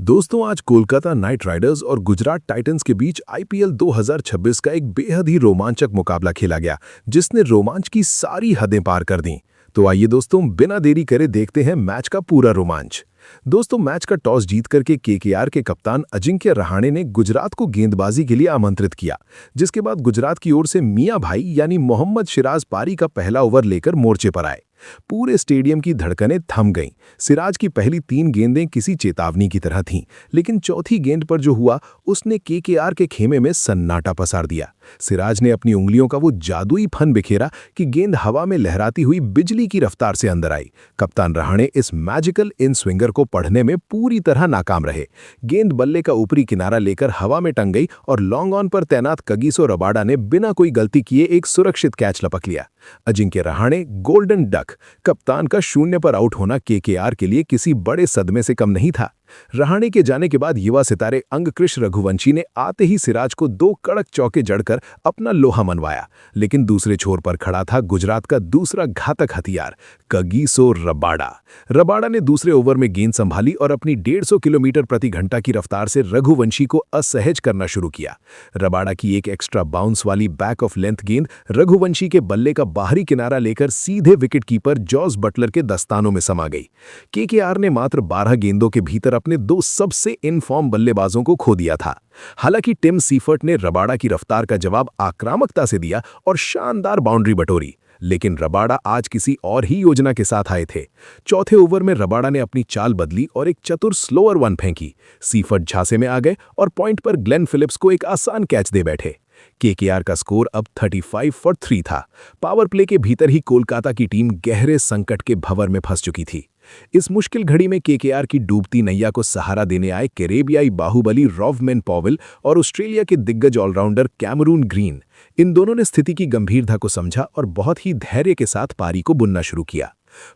दोस्तों आज Kolkata night Riders और गुजरात टाइटंस के बीच आईपीएल 2026 का एक बेहद ही रोमांचक मुकाबला खेला गया जिसने रोमांच की सारी हदें पार कर दी। तो आइए दोस्तों बिना देरी करे देखते हैं मैच का पूरा रोमांच। दोस्तों मैच का टॉस जीत करके केकेआर के कप्तान अजिंक्य रहाणे ने गुजरात को गेंदबाजी के लिए आमंत्रित किया, जिसके बाद गुजरात की ओर से मियां भाई यानी मोहम्मद सिराज पारी का पहला ओवर लेकर मोर्चे पर आए। पूरे स्टेडियम की धड़कनें थम गईं। सिराज की पहली 3 गेंदें किसी चेतावनी की तरह थीं, लेकिन चौथी गेंद पर जो हुआ उसने केकेआर के खेमे में सन्नाटा पसार दिया। सिराज ने अपनी उंगलियों का वो जादुई फन बिखेरा कि गेंद हवा में लहराती हुई बिजली की रफ्तार से अंदर आई। कप्तान रहाणे इस मैजिकल इन स्विंगर को पढ़ने में पूरी तरह नाकाम रहे। गेंद बल्ले का ऊपरी किनारा लेकर हवा में टंग गई और लॉन्ग ऑन पर तैनात कगिसो रबाडा ने बिना कोई गलती किए एक सुरक्षित कैच लपक लिया। अजिंक्य रहाणे गोल्डन डक कप्तान का शून्य पर आउट होना केकेआर के लिए किसी बड़े सदमे से कम नहीं था। रहाणे के जाने के बाद युवा सितारे अंगकृष रघुवंशी ने आते ही सिराज को 2 कड़क चौके जड़कर अपना लोहा मनवाया, लेकिन दूसरे छोर पर खड़ा था गुजरात का दूसरा घातक हथियार कगिसो रबाडा। रबाडा ने दूसरे ओवर में गेंद संभाली और अपनी 150 किलोमीटर प्रति घंटा की रफ्तार से रघुवंशी को असहज करना शुरू किया। रबाडा की एक एक्स्ट्रा बाउंस वाली बैक ऑफ लेंथ गेंद रघुवंशी के बल्ले का बाहरी किनारा लेकर सीधे विकेटकीपर जॉस बटलर के दस्तानों में समा गई। केकेआर ने मात्र 12 गेंदों के भीतर अपने 2 सबसे इनफॉर्म बल्लेबाजों को खो दिया था। हालांकि टिम सीफर्ट ने रबाडा की रफ्तार का जवाब आक्रामकता से दिया और शानदार बाउंड्री बटोरी, लेकिन रबाडा आज किसी और ही योजना के साथ आए थे। चौथे ओवर में रबाडा ने अपनी चाल बदली और एक चतुर स्लोअर वन फेंकी। सीफर्ट झांसे में आ गए और पॉइंट पर ग्लेन फिलिप्स को एक आसान कैच दे बैठे। केकेआर का स्कोर अब 35 फॉर 3 था। पावर प्ले के भीतर ही कोलकाता की टीम गहरे संकट के भंवर में फंस चुकी थी। इस मुश्किल घड़ी में केकेआर की डूबती नैया को सहारा देने आए कैरेबियाई बाहुबली रॉवमैन पॉवेल और ऑस्ट्रेलिया के दिग्गज ऑलराउंडर कैमरून ग्रीन। इन दोनों ने स्थिति की गंभीरता को समझा और बहुत ही धैर्य के साथ पारी को बुनना शुरू किया।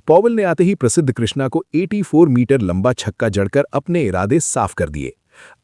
पॉवेल ने आते ही प्रसिद्ध कृष्णा को 84 मीटर लंबा छक्का जड़कर अपने इरादे साफ कर दिए।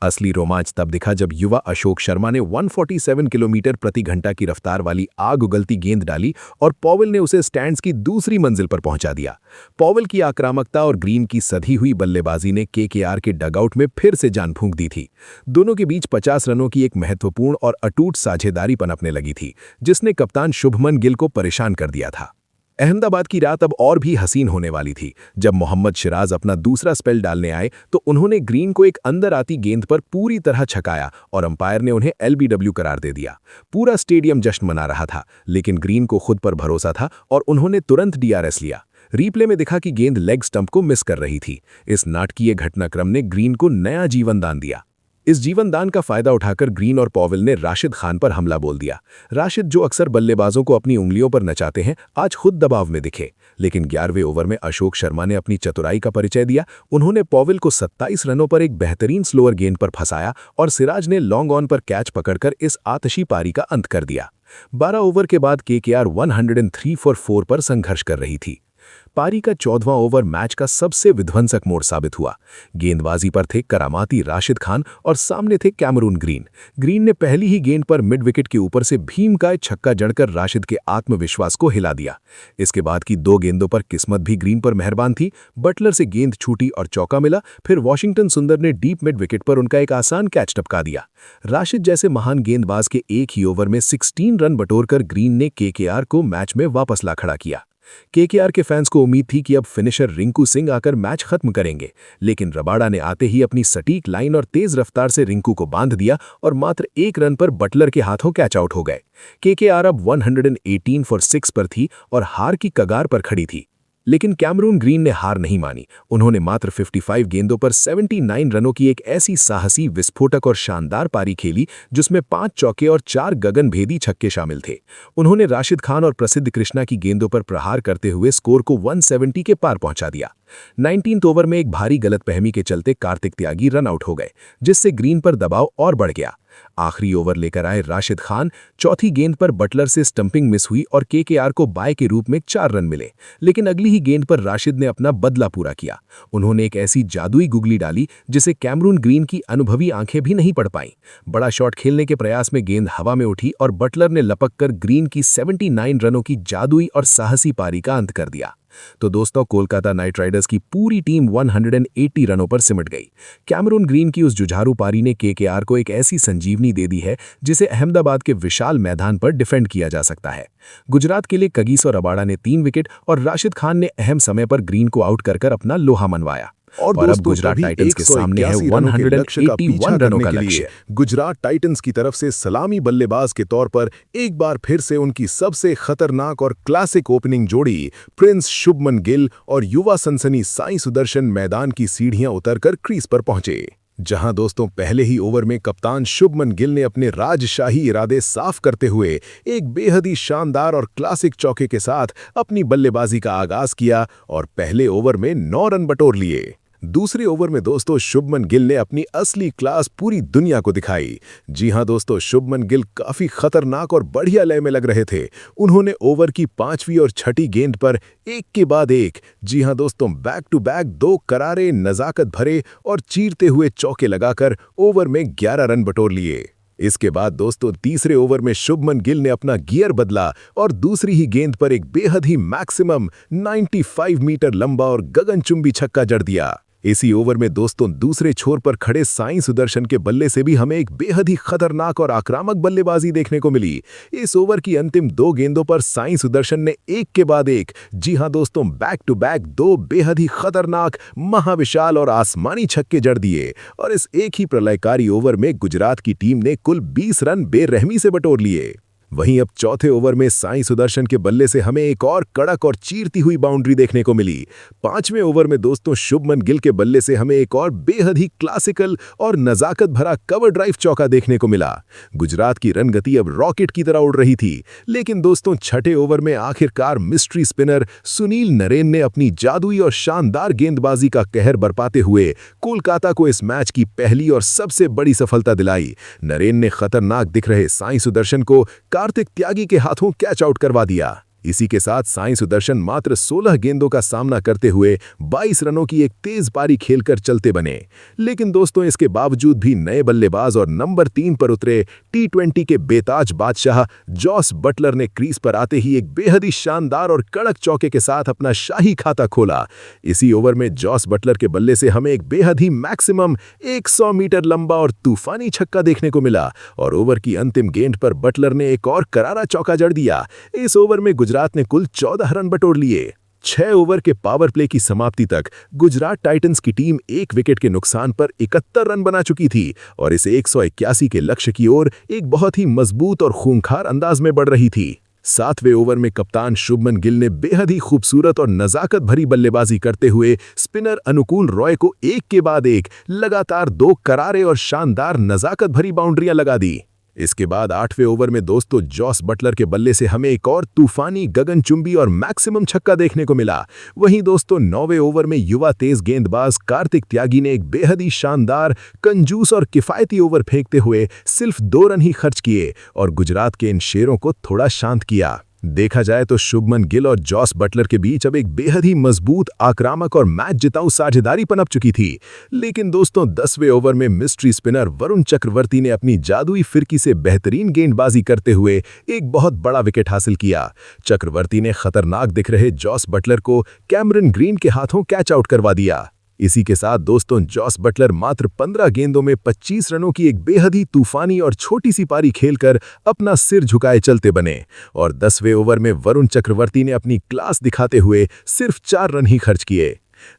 असली रोमांच तब दिखा जब युवा अशोक शर्मा ने 147 किलोमीटर प्रति घंटा की रफ्तार वाली आग उगलती गेंद डाली और पॉवेल ने उसे स्टैंड्स की दूसरी मंजिल पर पहुंचा दिया। पॉवेल की आक्रामकता और ग्रीन की सधी हुई बल्लेबाजी ने केकेआर के डगआउट में फिर से जान फूंक दी थी। दोनों के बीच 50 रनों की एक महत्वपूर्ण और अटूट साझेदारी पनपने लगी थी, जिसने कप्तान शुभमन गिल को परेशान कर दिया था। अहमदाबाद की रात अब और भी हसीन होने वाली थी। जब मोहम्मद सिराज अपना दूसरा स्पेल डालने आए तो उन्होंने ग्रीन को एक अंदर आती गेंद पर पूरी तरह छकाया और अंपायर ने उन्हें एलबीडब्ल्यू करार दे दिया। पूरा स्टेडियम जश्न मना रहा था, लेकिन ग्रीन को खुद पर भरोसा था और उन्होंने तुरंत डीआरएस लिया। रिप्ले में दिखा कि गेंद लेग स्टंप को मिस कर रही थी। इस नाटकीय घटनाक्रम ने ग्रीन को नया जीवन दान दिया। इस जीवनदान का फायदा उठाकर ग्रीन और पॉवेल ने राशिद खान पर हमला बोल दिया। राशिद, जो अक्सर बल्लेबाजों को अपनी उंगलियों पर नचाते हैं, आज खुद दबाव में दिखे। लेकिन 11वें ओवर में अशोक शर्मा ने अपनी चतुराई का परिचय दिया। उन्होंने पॉवेल को 27 रनों पर एक बेहतरीन स्लोअर गेंद पर फंसाया और सिराज ने लॉन्ग ऑन पर कैच पकड़कर इस आतशी पारी का अंत कर दिया। 12 ओवर के बाद केकेआर 103 फॉर 4 पर संघर्ष कर रही थी। पारी का 14वां ओवर मैच का सबसे विध्वंसक मोड़ साबित हुआ। गेंदबाजी पर थे करामाती राशिद खान और सामने थे कैमरून ग्रीन। ग्रीन ने पहली ही गेंद पर मिड विकेट के ऊपर से भीमकाय छक्का जड़कर राशिद के आत्मविश्वास को हिला दिया। इसके बाद की 2 गेंदों पर किस्मत भी ग्रीन पर मेहरबान थी। बटलर से गेंद छूटी और चौका मिला। फिर वॉशिंगटन सुंदर ने डीप मिड विकेट पर उनका एक आसान कैच टपका दिया। राशिद जैसे महान गेंदबाज के एक ही ओवर में 16 रन बटोरकर ग्रीन ने केकेआर को मैच में वापस ला खड़ा किया। केकेआर के फैंस को उम्मीद थी कि अब फिनिशर रिंकू सिंह आकर मैच खत्म करेंगे, लेकिन रबाडा ने आते ही अपनी सटीक लाइन और तेज रफ्तार से रिंकू को बांध दिया और मात्र 1 रन पर बटलर के हाथों कैच आउट हो गए। केकेआर अब 118 फॉर 6 पर थी और हार की कगार पर खड़ी थी। लेकिन कैमरून ग्रीन ने हार नहीं मानी। उन्होंने मात्र 55 गेंदों पर 79 रनों की एक ऐसी साहसी, विस्फोटक और शानदार पारी खेली जिसमें 5 चौके और 4 गगनभेदी छक्के शामिल थे। उन्होंने राशिद खान और प्रसिद्ध कृष्णा की गेंदों पर प्रहार करते हुए स्कोर को 170 के पार पहुंचा दिया। 19th ओवर में एक भारी गलतफहमी के चलते कार्तिक त्यागी रन आउट हो गए, जिससे ग्रीन पर दबाव और बढ़ गया। आखिरी ओवर लेकर आए राशिद खान। चौथी गेंद पर बटलर से स्टंपिंग मिस हुई और केकेआर को बाय के रूप में 4 रन मिले, लेकिन अगली ही गेंद पर राशिद ने अपना बदला पूरा किया। उन्होंने एक ऐसी जादुई गुगली डाली जिसे कैमरून ग्रीन की अनुभवी आंखें भी नहीं पढ़ पाईं। बड़ा शॉट खेलने के प्रयास में गेंद हवा में उठी और बटलर ने लपक कर ग्रीन की 79 रनों की जादुई और साहसी पारी का अंत कर दिया। तो दोस्तों कोलकाता नाइट राइडर्स की पूरी टीम 180 रनों पर सिमट गई। कैमरून ग्रीन की उस जुझारू पारी ने केकेआर को एक ऐसी संजीवनी दे दी है जिसे अहमदाबाद के विशाल मैदान पर डिफेंड किया जा सकता है। गुजरात के लिए कगिसो रबाड़ा ने 3 विकेट और राशिद खान ने अहम समय पर ग्रीन को आउट कर अपना लोहा मनवाया। और अब गुजरात टाइटंस के सामने है 181 रनों का लक्ष्य। गुजरात टाइटंस की तरफ से सलामी बल्लेबाज के तौर पर एक बार फिर से उनकी सबसे खतरनाक और क्लासिक ओपनिंग जोड़ी प्रिंस शुभमन गिल और युवा सनसनी साई सुदर्शन मैदान की सीढ़ियां उतरकर क्रीज पर पहुंचे। जहां दोस्तों पहले ही ओवर में कप्तान शुभमन गिल ने अपने राजशाही इरादे साफ करते हुए एक बेहद ही शानदार और क्लासिक चौके के साथ अपनी बल्लेबाजी का आगाज किया और पहले ओवर में 9 रन बटोर लिए। दूसरे ओवर में दोस्तों शुभमन गिल ने अपनी असली क्लास पूरी दुनिया को दिखाई। जी हां दोस्तों, शुभमन गिल काफी खतरनाक और बढ़िया लय में लग रहे थे। उन्होंने ओवर की 5वीं और 6ठी गेंद पर एक के बाद एक, जी हां दोस्तों, बैक टू बैक 2 करारे, नजाकत भरे और चीरते हुए चौके लगाकर ओवर में 11 रन बटोर लिए। इसके बाद दोस्तों तीसरे ओवर में शुभमन गिल ने अपना गियर बदला और दूसरी ही गेंद पर एक बेहद ही मैक्सिमम 95 मीटर लंबा और गगनचुंबी छक्का जड़ दिया। इसी ओवर में दोस्तों दूसरे छोर पर खड़े साई सुदर्शन के बल्ले से भी हमें एक बेहद ही खतरनाक और आक्रामक बल्लेबाजी देखने को मिली। इस ओवर की अंतिम 2 गेंदों पर साई सुदर्शन ने एक के बाद एक, जी हां दोस्तों, बैक टू बैक 2 बेहद ही खतरनाक, महाविशाल और आसमानी छक्के जड़ दिए और इस एक ही प्रलयकारी ओवर में गुजरात की टीम ने कुल 20 रन बेरहमी से बटोर लिए। वहीं अब चौथे ओवर में साई सुदर्शन के बल्ले से हमें एक और कड़क और चीरती हुई बाउंड्री देखने को मिली। 5वें ओवर में दोस्तों शुभमन गिल के बल्ले से हमें एक और बेहद ही क्लासिकल और नजाकत भरा कवर ड्राइव चौका देखने को मिला। गुजरात की रन गति अब रॉकेट की तरह उड़ रही थी, लेकिन दोस्तों छठे ओवर में आखिरकार मिस्ट्री स्पिनर सुनील नरेन ने अपनी जादुई और शानदार गेंदबाजी का कहर बरपाते हुए कोलकाता को इस मैच की पहली और सबसे बड़ी सफलता दिलाई। नरेन ने खतरनाक दिख रहे साई सुदर्शन को कार्तिक त्यागी के हाथों कैच आउट करवा दिया। इसी के साथ साई सुदर्शन मात्र 16 गेंदों का सामना करते हुए 22 रनों की एक तेज पारी खेलकर चलते बने। लेकिन दोस्तों इसके बावजूद भी नए बल्लेबाज और नंबर 3 पर उतरे T20 के बेताज बादशाह जॉस बटलर ने क्रीज पर आते ही एक बेहद ही शानदार और कड़क चौके के साथ अपना शाही खाता खोला। इसी ओवर में जॉस बटलर के बल्ले से हमें एक बेहद ही मैक्सिमम 100 मीटर लंबा और तूफानी छक्का देखने को मिला और ओवर की अंतिम गेंद पर बटलर ने एक और करारा चौका जड़ दिया। इस ओवर में गुजरात ने कुल 14 रन बटोर लिए। 6 ओवर के पावर प्ले की समाप्ति तक गुजरात टाइटंस की टीम 1 विकेट के नुकसान पर 71 रन बना चुकी थी और इस 181 के लक्ष्य की ओर एक बहुत ही मजबूत और खूंखार अंदाज में बढ़ रही थी। 7वें ओवर में कप्तान शुभमन गिल ने बेहद ही खूबसूरत और नजाकत भरी बल्लेबाजी करते हुए स्पिनर अनुकूल रॉय को एक के बाद एक लगातार 2 करारे और शानदार नजाकत भरी बाउंड्रियां लगा दी। इसके बाद 8वें ओवर में दोस्तों जॉस बटलर के बल्ले से हमें एक और तूफानी, गगनचुंबी और मैक्सिमम छक्का देखने को मिला। वहीं दोस्तों 9वें ओवर में युवा तेज गेंदबाज कार्तिक त्यागी ने एक बेहद ही शानदार, कंजूस और किफायती ओवर फेंकते हुए सिर्फ 2 रन ही खर्च किए और गुजरात के इन शेरों को थोड़ा शांत किया। देखा जाए तो शुभमन गिल और जॉस बटलर के बीच अब एक बेहद ही मजबूत, आक्रामक और मैच जिताऊ साझेदारी पनप चुकी थी। लेकिन दोस्तों 10वें ओवर में मिस्ट्री स्पिनर वरुण चक्रवर्ती ने अपनी जादुई फिरकी से बेहतरीन गेंदबाजी करते हुए एक बहुत बड़ा विकेट हासिल किया। चक्रवर्ती ने खतरनाक दिख रहे जॉस बटलर को कैमरन ग्रीन के हाथों कैच आउट करवा दिया। इसी के साथ दोस्तों जॉस बटलर मात्र 15 गेंदों में 25 रनों की एक बेहद ही तूफानी और छोटी सी पारी खेलकर अपना सिर झुकाए चलते बने और 10वें ओवर में वरुण चक्रवर्ती ने अपनी क्लास दिखाते हुए सिर्फ 4 रन ही खर्च किए।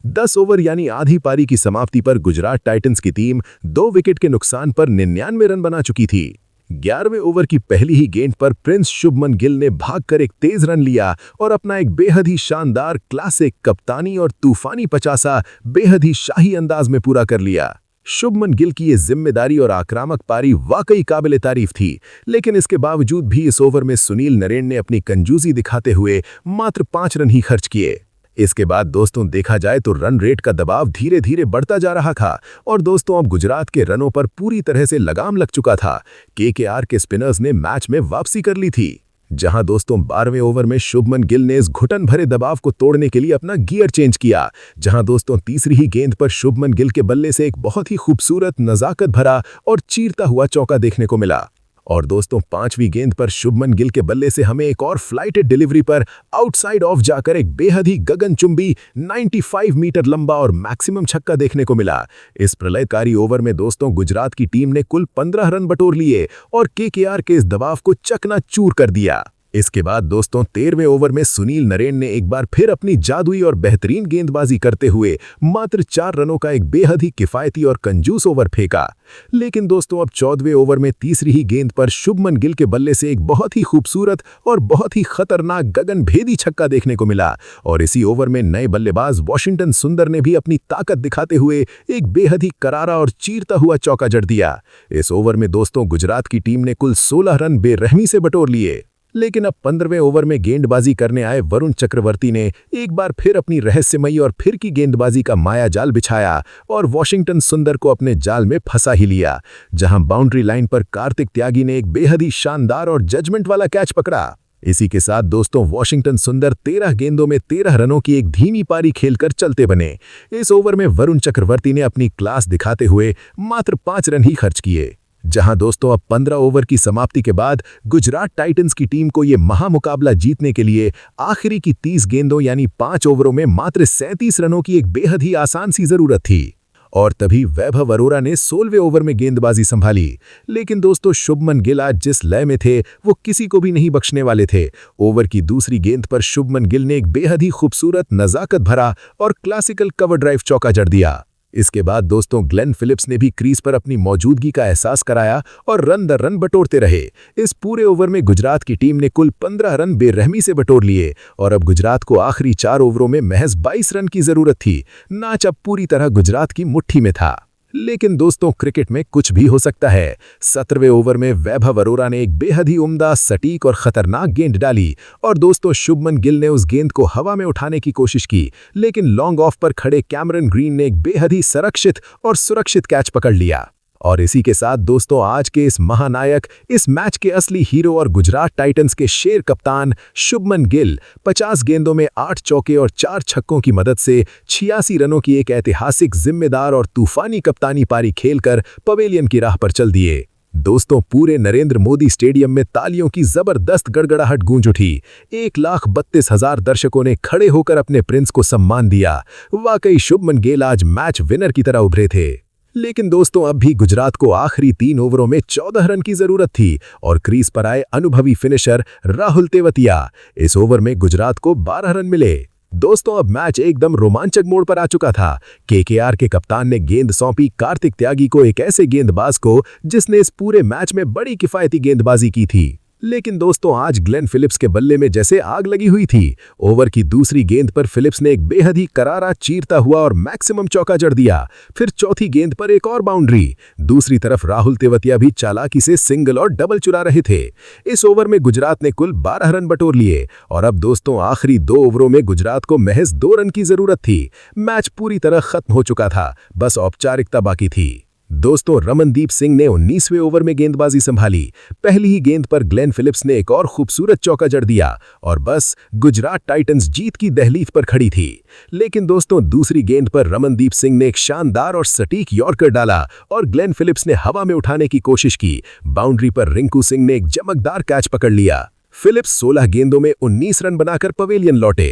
10 ओवर यानी आधी पारी की समाप्ति पर गुजरात टाइटंस की टीम 2 विकेट के नुकसान पर 99 रन बना चुकी थी। 11वें ओवर की पहली ही गेंद पर प्रिंस शुभमन गिल ने भागकर एक तेज रन लिया और अपना एक बेहद ही शानदार, क्लासिक, कप्तानी और तूफानी 50 बेहद ही शाही अंदाज में पूरा कर लिया। शुभमन गिल की ये जिम्मेदारी और आक्रामक पारी वाकई काबिले तारीफ थी, लेकिन इसके बावजूद भी इस ओवर में सुनील नरेन ने अपनी कंजूसी दिखाते हुए मात्र 5 रन ही खर्च किए। इसके बाद दोस्तों देखा जाए तो रन रेट का दबाव धीरे धीरे बढ़ता जा रहा था और दोस्तों अब गुजरात के रनों पर पूरी तरह से लगाम लग चुका था। केकेआर के स्पिनर्स ने मैच में वापसी कर ली थी, जहां दोस्तों 12वें ओवर में शुभमन गिल ने इस घुटन भरे दबाव को तोड़ने के लिए अपना गियर चेंज किया, जहां दोस्तों तीसरी ही गेंद पर शुभमन गिल के बल्ले से एक बहुत ही खूबसूरत, नजाकत भरा और चीरता हुआ चौका देखने को मिला और दोस्तों 5वीं गेंद पर शुभमन गिल के बल्ले से हमें एक और फ्लाइटेड डिलीवरी पर आउटसाइड ऑफ जाकर एक बेहद ही गगनचुंबी 95 मीटर लंबा और मैक्सिमम छक्का देखने को मिला। इस प्रलयकारी ओवर में दोस्तों गुजरात की टीम ने कुल 15 रन बटोर लिए और केकेआर के इस दबाव को चकनाचूर कर दिया। इसके बाद दोस्तों 13वें ओवर में सुनील नरेन ने एक बार फिर अपनी जादुई और बेहतरीन गेंदबाजी करते हुए मात्र 4 रनों का एक बेहद ही किफायती और कंजूस ओवर फेंका। लेकिन दोस्तों अब 14वें ओवर में तीसरी ही गेंद पर शुभमन गिल के बल्ले से एक बहुत ही खूबसूरत और बहुत ही खतरनाक गगनभेदी छक्का देखने को मिला और इसी ओवर में नए बल्लेबाज वॉशिंगटन सुंदर ने भी अपनी ताकत दिखाते हुए एक बेहद ही करारा और चीरता हुआ चौका जड़ दिया। इस ओवर में दोस्तों गुजरात की टीम ने कुल 16 रन बेरहमी से बटोर लिए। लेकिन अब 15वें ओवर में गेंदबाजी करने आए वरुण चक्रवर्ती ने एक बार फिर अपनी रहस्यमयी और फिर की गेंदबाजी का माया जाल बिछाया और वॉशिंगटन सुंदर को अपने जाल में फंसा ही लिया, जहां बाउंड्री लाइन पर कार्तिक त्यागी ने एक बेहद ही शानदार और जजमेंट वाला कैच पकड़ा। इसी के साथ दोस्तों वॉशिंगटन सुंदर 13 गेंदों में 13 रनों की एक धीमी पारी खेलकर चलते बने। इस ओवर में वरुण चक्रवर्ती ने अपनी क्लास दिखाते हुए मात्र 5 रन ही खर्च किए, जहां दोस्तों अब 15 ओवर की समाप्ति के बाद गुजरात टाइटंस की टीम को यह महामुकाबला जीतने के लिए आखिरी की 30 गेंदों यानी 5 ओवरों में मात्र 37 रनों की एक बेहद ही आसान सी जरूरत थी। और तभी वैभव अरोरा ने 16वें ओवर में गेंदबाजी संभाली। लेकिन दोस्तों शुभमन गिल आज जिस लय में थे वो किसी को भी नहीं बख्शने वाले थे। ओवर की दूसरी गेंद पर शुभमन गिल ने एक बेहद ही खूबसूरत, नजाकत भरा और क्लासिकल कवर ड्राइव चौका जड़ दिया। इसके बाद दोस्तों ग्लेन फिलिप्स ने भी क्रीज पर अपनी मौजूदगी का एहसास कराया और रन दर रन बटोरते रहे। इस पूरे ओवर में गुजरात की टीम ने कुल 15 रन बेरहमी से बटोर लिए और अब गुजरात को आखिरी 4 ओवरों में महज 22 रन की जरूरत थी। मैच अब पूरी तरह गुजरात की मुट्ठी में था। लेकिन दोस्तों क्रिकेट में कुछ भी हो सकता है। 17वें ओवर में वैभव अरोरा ने एक बेहद ही उम्दा, सटीक और खतरनाक गेंद डाली और दोस्तों शुभमन गिल ने उस गेंद को हवा में उठाने की कोशिश की, लेकिन लॉन्ग ऑफ पर खड़े कैमरन ग्रीन ने एक बेहद ही संरक्षित और सुरक्षित कैच पकड़ लिया। और इसी के साथ दोस्तों आज के इस महानायक, इस मैच के असली हीरो और गुजरात टाइटंस के शेर कप्तान शुभमन गिल 50 गेंदों में 8 चौके और 4 छक्कों की मदद से 86 रनों की एक ऐतिहासिक, जिम्मेदार और तूफानी कप्तानी पारी खेलकर पवेलियन की राह पर चल दिए। दोस्तों पूरे नरेंद्र मोदी स्टेडियम में तालियों की जबरदस्त गड़गड़ाहट गूंज उठी। 1,32,000 दर्शकों ने खड़े होकर अपने प्रिंस को सम्मान दिया। वाकई शुभमन गिल आज मैच विनर की तरह उभरे थे। लेकिन दोस्तों अब भी गुजरात को आखिरी 3 ओवरों में 14 रन की जरूरत थी और क्रीज पर आए अनुभवी फिनिशर राहुल तेवतिया। इस ओवर में गुजरात को 12 रन मिले। दोस्तों अब मैच एकदम रोमांचक मोड़ पर आ चुका था। केकेआर के कप्तान ने गेंद सौंपी कार्तिक त्यागी को, एक ऐसे गेंदबाज को जिसने इस पूरे मैच में बड़ी किफायती गेंदबाजी की थी। लेकिन दोस्तों आज ग्लेन फिलिप्स के बल्ले में जैसे आग लगी हुई थी। ओवर की दूसरी गेंद पर फिलिप्स ने एक बेहद ही करारा, चीरता हुआ और मैक्सिमम चौका जड़ दिया। फिर चौथी गेंद पर एक और बाउंड्री। दूसरी तरफ राहुल तेवतिया भी चालाकी से सिंगल और डबल चुरा रहे थे। इस ओवर में गुजरात ने कुल 12 रन बटोर लिए और अब दोस्तों आखिरी 2 ओवरों में गुजरात को महज 2 रन की जरूरत थी। मैच पूरी तरह खत्म हो चुका था, बस औपचारिकता बाकी थी। दोस्तों रमनदीप सिंह ने 19वें ओवर में गेंदबाजी संभाली। पहली ही गेंद पर ग्लेन फिलिप्स ने एक और खूबसूरत चौका जड़ दिया और बस गुजरात टाइटंस जीत की दहलीज पर खड़ी थी। लेकिन दोस्तों दूसरी गेंद पर रमनदीप सिंह ने एक शानदार और सटीक यॉर्कर डाला और ग्लेन फिलिप्स ने हवा में उठाने की कोशिश की। बाउंड्री पर रिंकू सिंह ने एक चमकदार कैच पकड़ लिया। फिलिप्स 16 गेंदों में 19 रन बनाकर पवेलियन लौटे।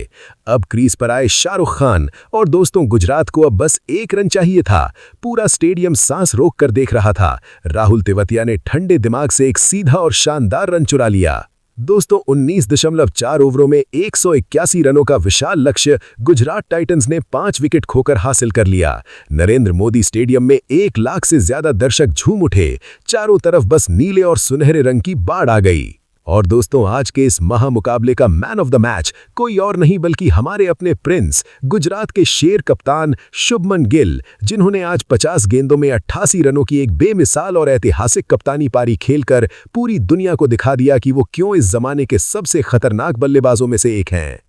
अब क्रीज पर आए शाहरुख खान और दोस्तों गुजरात को अब बस 1 रन चाहिए था। पूरा स्टेडियम सांस रोक कर देख रहा था। राहुल तेवतिया ने ठंडे दिमाग से एक सीधा और शानदार रन चुरा लिया। दोस्तों 19.4 ओवरों में 181 रनों का विशाल लक्ष्य गुजरात टाइटंस ने 5 विकेट खोकर हासिल कर लिया। नरेंद्र मोदी स्टेडियम में 1 लाख से ज्यादा दर्शक झूम उठे। चारों तरफ बस नीले और सुनहरे रंग की बाढ़ आ गई। और दोस्तों आज के इस महामुकाबले का मैन ऑफ द मैच कोई और नहीं बल्कि हमारे अपने प्रिंस, गुजरात के शेर कप्तान शुभमन गिल, जिन्होंने आज 50 गेंदों में 88 रनों की एक बेमिसाल और ऐतिहासिक कप्तानी पारी खेलकर पूरी दुनिया को दिखा दिया कि वो क्यों इस जमाने के सबसे खतरनाक बल्लेबाजों में से एक हैं।